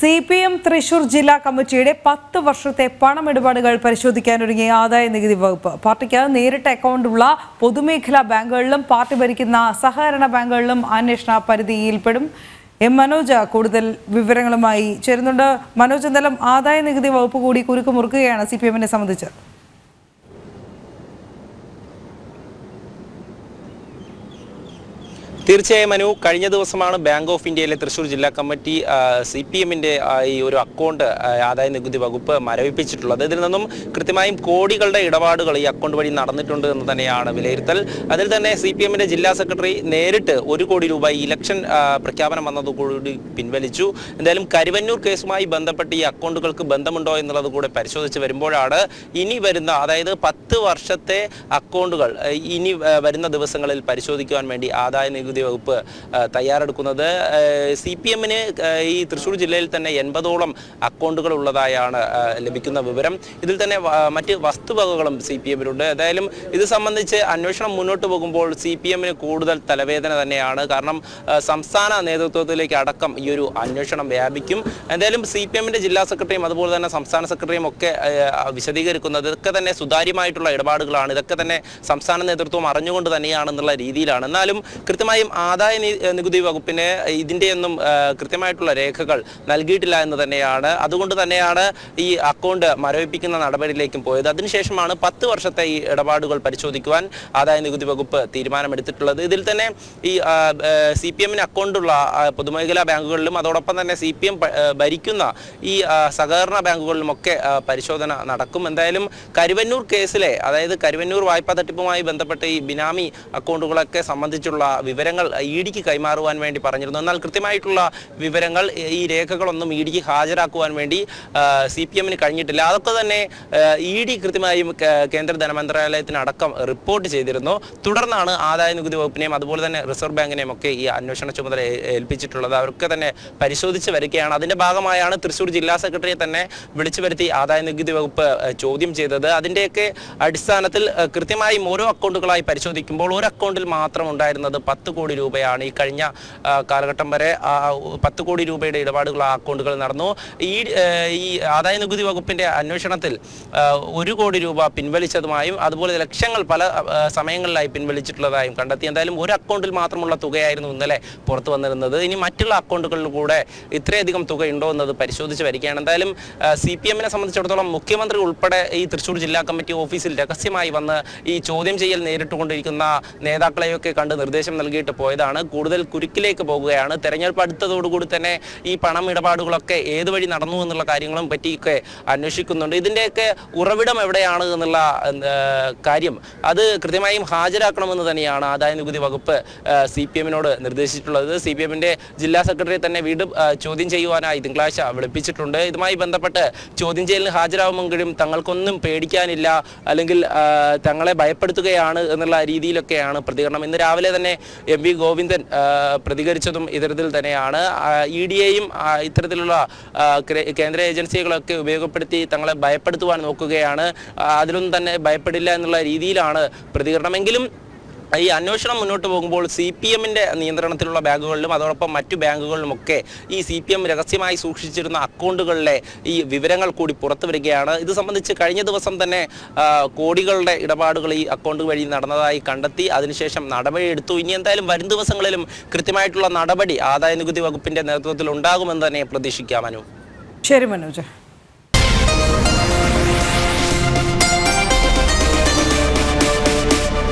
CPM Thrissur ജില്ലാ കമ്മിറ്റിയുടെ 10 വർഷത്തെ പണമിടപാടുകൾ പരിശോധിക്കാനൊരുങ്ങിയ ആദായ നികുതി വകുപ്പ്. പാർട്ടിക്ക് നേരിട്ട് അക്കൗണ്ടുള്ള പൊതുമേഖലാ ബാങ്കുകളിലും പാർട്ടി ഭരിക്കുന്ന സഹകരണ ബാങ്കുകളിലും അന്വേഷണ പരിധിയിൽപ്പെടും. മനോജ് കൂടുതൽ വിവരങ്ങളുമായി ചേരുന്നുണ്ട്. മനോജ്, എന്തായാലും ആദായ നികുതി വകുപ്പ് കൂടി കുരുക്ക് മുറുക്കുകയാണ് CPM-നെ സംബന്ധിച്ച്. തീർച്ചയായും മനു, കഴിഞ്ഞ ദിവസമാണ് ബാങ്ക് ഓഫ് ഇന്ത്യയിലെ തൃശൂർ ജില്ലാ കമ്മിറ്റി CPM-ന്റെ ഈ ഒരു അക്കൗണ്ട് ആദായ നികുതി വകുപ്പ് മരവിപ്പിച്ചിട്ടുള്ളത്. ഇതിൽ നിന്നും കൃത്യമായും കോടികളുടെ ഇടപാടുകൾ ഈ അക്കൗണ്ട് വഴി നടന്നിട്ടുണ്ട് എന്ന് തന്നെയാണ് വിലയിരുത്തൽ. അതിൽ തന്നെ CPM-ന്റെ ജില്ലാ സെക്രട്ടറി നേരിട്ട് 1 കോടി രൂപ ഇലക്ഷൻ പ്രഖ്യാപനം വന്നതുകൂടി പിൻവലിച്ചു. എന്തായാലും കരുവന്നൂർ കേസുമായി ബന്ധപ്പെട്ട് ഈ അക്കൗണ്ടുകൾക്ക് ബന്ധമുണ്ടോ എന്നുള്ളത് കൂടെ പരിശോധിച്ച് വരുമ്പോഴാണ് ഇനി വരുന്ന, അതായത് 10 വർഷത്തെ അക്കൗണ്ടുകൾ ഇനി വരുന്ന ദിവസങ്ങളിൽ പരിശോധിക്കുവാൻ വേണ്ടി ആദായ നികുതി വകുപ്പ് തയ്യാറെടുക്കുന്നത്. CPM-ന് ഈ തൃശ്ശൂർ ജില്ലയിൽ തന്നെ 80ഓളം അക്കൗണ്ടുകൾ ഉള്ളതായാണ് ലഭിക്കുന്ന വിവരം. ഇതിൽ തന്നെ മറ്റ് വസ്തുവകകളും CPM-നുണ്ട്. ഏതായാലും ഇത് സംബന്ധിച്ച് അന്വേഷണം മുന്നോട്ട് പോകുമ്പോൾ CPM-ന് കൂടുതൽ തലവേദന തന്നെയാണ്. കാരണം സംസ്ഥാന നേതൃത്വത്തിലേക്ക് അടക്കം ഈ ഒരു അന്വേഷണം വ്യാപിക്കും. എന്തായാലും CPM-ന്റെ ജില്ലാ സെക്രട്ടറിയും അതുപോലെ തന്നെ സംസ്ഥാന സെക്രട്ടറിയും ഒക്കെ വിശദീകരിക്കുന്നത് ഇതൊക്കെ തന്നെ സുതാര്യമായിട്ടുള്ള ഇടപാടുകളാണ്, ഇതൊക്കെ തന്നെ സംസ്ഥാന നേതൃത്വം അറിഞ്ഞുകൊണ്ട് തന്നെയാണെന്നുള്ള രീതിയിലാണ്. എന്നാലും കൃത്യമായും ആദായ നികുതി വകുപ്പിന് ഇതിൻ്റെയൊന്നും കൃത്യമായിട്ടുള്ള രേഖകൾ നൽകിയിട്ടില്ല എന്ന് തന്നെയാണ്. അതുകൊണ്ട് തന്നെയാണ് ഈ അക്കൗണ്ട് മരവിപ്പിക്കുന്ന നടപടിയിലേക്കും പോയത്. അതിനുശേഷമാണ് 10 വർഷത്തെ ഈ ഇടപാടുകൾ പരിശോധിക്കുവാൻ ആദായ നികുതി വകുപ്പ് തീരുമാനമെടുത്തിട്ടുള്ളത്. ഇതിൽ തന്നെ ഈ CPM-ന് അക്കൗണ്ടുള്ള പൊതുമേഖലാ ബാങ്കുകളിലും അതോടൊപ്പം തന്നെ CPM ഭരിക്കുന്ന ഈ സഹകരണ ബാങ്കുകളിലുമൊക്കെ പരിശോധന നടക്കും. എന്തായാലും കരുവന്നൂർ കേസിലെ, അതായത് കരുവന്നൂർ വായ്പാ തട്ടിപ്പുമായി ബന്ധപ്പെട്ട് ഈ ബിനാമി അക്കൗണ്ടുകളൊക്കെ സംബന്ധിച്ചുള്ള വിവരങ്ങൾ ED-ക്ക് കൈമാറുവാൻ വേണ്ടി പറഞ്ഞിരുന്നു. എന്നാൽ കൃത്യമായിട്ടുള്ള വിവരങ്ങൾ, ഈ രേഖകളൊന്നും ED-ക്ക് ഹാജരാക്കുവാൻ വേണ്ടി CPM-ന് കഴിഞ്ഞിട്ടില്ല. അതൊക്കെ തന്നെ ED കൃത്യമായും കേന്ദ്ര ധനമന്ത്രാലയത്തിനടക്കം റിപ്പോർട്ട് ചെയ്തിരുന്നു. തുടർന്നാണ് ആദായ നികുതി വകുപ്പിനെയും അതുപോലെ തന്നെ റിസർവ് ബാങ്കിനെയും ഒക്കെ ഈ അന്വേഷണ ചുമതല ഏൽപ്പിച്ചിട്ടുള്ളത്. അവരൊക്കെ തന്നെ പരിശോധിച്ച് വരികയാണ്. അതിന്റെ ഭാഗമായാണ് തൃശ്ശൂർ ജില്ലാ സെക്രട്ടറിയെ തന്നെ വിളിച്ചു വരുത്തി ആദായ നികുതി വകുപ്പ് ചോദ്യം ചെയ്തത്. അതിൻ്റെയൊക്കെ അടിസ്ഥാനത്തിൽ കൃത്യമായും ഓരോ അക്കൗണ്ടുകളായി പരിശോധിക്കുമ്പോൾ ഒരു അക്കൗണ്ടിൽ മാത്രം ഉണ്ടായിരുന്നത് 10 കോടി രൂപയാണ്. ഈ കഴിഞ്ഞ കാലഘട്ടം വരെ 10 കോടി രൂപയുടെ ഇടപാടുകൾ ആ അക്കൗണ്ടുകൾ നടന്നു. ഈ ആദായ നികുതി വകുപ്പിന്റെ അന്വേഷണത്തിൽ 1 കോടി രൂപ പിൻവലിച്ചതുമായും അതുപോലെ ലക്ഷങ്ങൾ പല സമയങ്ങളിലായി പിൻവലിച്ചിട്ടുള്ളതായും കണ്ടെത്തി. എന്തായാലും ഒരു അക്കൗണ്ടിൽ മാത്രമുള്ള തുകയായിരുന്നു ഇന്നലെ പുറത്തു വന്നിരുന്നത്. ഇനി മറ്റുള്ള അക്കൗണ്ടുകളിൽ കൂടെ ഇത്രയധികം തുക ഉണ്ടോ എന്നത് പരിശോധിച്ച് വരികയാണ്. എന്തായാലും CPM-നെ സംബന്ധിച്ചിടത്തോളം മുഖ്യമന്ത്രി ഉൾപ്പെടെ ഈ തൃശ്ശൂർ ജില്ലാ കമ്മിറ്റി ഓഫീസിൽ രഹസ്യമായി വന്ന് ഈ ചോദ്യം ചെയ്യൽ നേരിട്ടുകൊണ്ടിരിക്കുന്ന നേതാക്കളെയൊക്കെ കണ്ട് നിർദ്ദേശം നൽകിയിട്ട് പോയതാണ്. കൂടുതൽ കുരുക്കിലേക്ക് പോകുകയാണ്. തെരഞ്ഞെടുപ്പ് അടുത്തതോടുകൂടി തന്നെ ഈ പണം ഇടപാടുകളൊക്കെ ഏത് വഴി നടന്നു എന്നുള്ള കാര്യങ്ങളും പറ്റിയൊക്കെ അന്വേഷിക്കുന്നുണ്ട്. ഇതിൻ്റെയൊക്കെ ഉറവിടം എവിടെയാണ് എന്നുള്ള കാര്യം അത് കൃത്യമായും ഹാജരാക്കണമെന്ന് തന്നെയാണ് ആദായ നികുതി വകുപ്പ് CPM-നോട് നിർദ്ദേശിച്ചിട്ടുള്ളത്. CPM-ന്റെ ജില്ലാ സെക്രട്ടറിയെ തന്നെ വീണ്ടും ചോദ്യം ചെയ്യുവാനായി തിങ്കളാഴ്ച വിളിപ്പിച്ചിട്ടുണ്ട്. ഇതുമായി ബന്ധപ്പെട്ട് ചോദ്യം ചെയ്യലിന് ഹാജരാകുമെങ്കിലും തങ്ങൾക്കൊന്നും പേടിക്കാനില്ല, അല്ലെങ്കിൽ തങ്ങളെ ഭയപ്പെടുത്തുകയാണ് എന്നുള്ള രീതിയിലൊക്കെയാണ് പ്രതികരണം. ഇന്ന് രാവിലെ തന്നെ MV ഗോവിന്ദൻ പ്രതികരിച്ചതും ഇത്തരത്തിൽ തന്നെയാണ്. ED-യെയും ഇത്തരത്തിലുള്ള കേന്ദ്ര ഏജൻസികളൊക്കെ ഉപയോഗപ്പെടുത്തി തങ്ങളെ ഭയപ്പെടുത്തുവാൻ നോക്കുകയാണ്, അതിലൊന്നും തന്നെ ഭയപ്പെടില്ല എന്നുള്ള രീതിയിലാണ് പ്രതികരണമെങ്കിലും ഈ അന്വേഷണം മുന്നോട്ട് പോകുമ്പോൾ CPM-ന്റെ നിയന്ത്രണത്തിലുള്ള ബാങ്കുകളിലും അതോടൊപ്പം മറ്റു ബാങ്കുകളിലുമൊക്കെ ഈ CPM രഹസ്യമായി സൂക്ഷിച്ചിരുന്ന അക്കൗണ്ടുകളിലെ ഈ വിവരങ്ങൾ കൂടി പുറത്തു വരികയാണ്. ഇത് സംബന്ധിച്ച് കഴിഞ്ഞ ദിവസം തന്നെ കോടികളുടെ ഇടപാടുകൾ ഈ അക്കൗണ്ട് വഴി നടന്നതായി കണ്ടെത്തി. അതിനുശേഷം നടപടിയെടുത്തു. ഇനി എന്തായാലും വരും ദിവസങ്ങളിലും കൃത്യമായിട്ടുള്ള നടപടി ആദായ നികുതി വകുപ്പിന്റെ നേതൃത്വത്തിൽ ഉണ്ടാകുമെന്ന് തന്നെ പ്രതീക്ഷിക്കാമനു. ശരി മനോജ്.